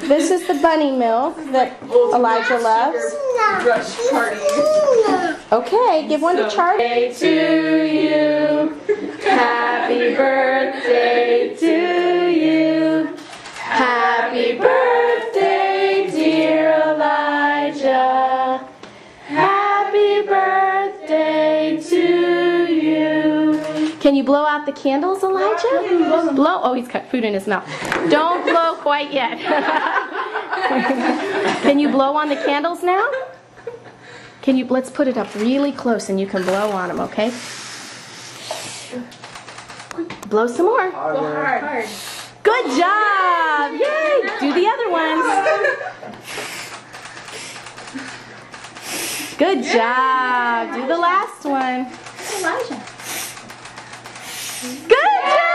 This is the bunny milk that Elijah loves. Rush party. Okay, give one to Charlie. Birthday to you. Happy birthday to you. Happy birthday, dear Elijah. Happy birthday to you. Can you blow out the candles, Elijah? Blow. Oh, he's got food in his mouth. Don't blow quite yet. Can you blow on the candles now? Can you? Let's put it up really close and you can blow on them, okay? Blow some more. Hard. Good job! Yay! Do the other ones. Good job. Do the last one. Elijah. Good job!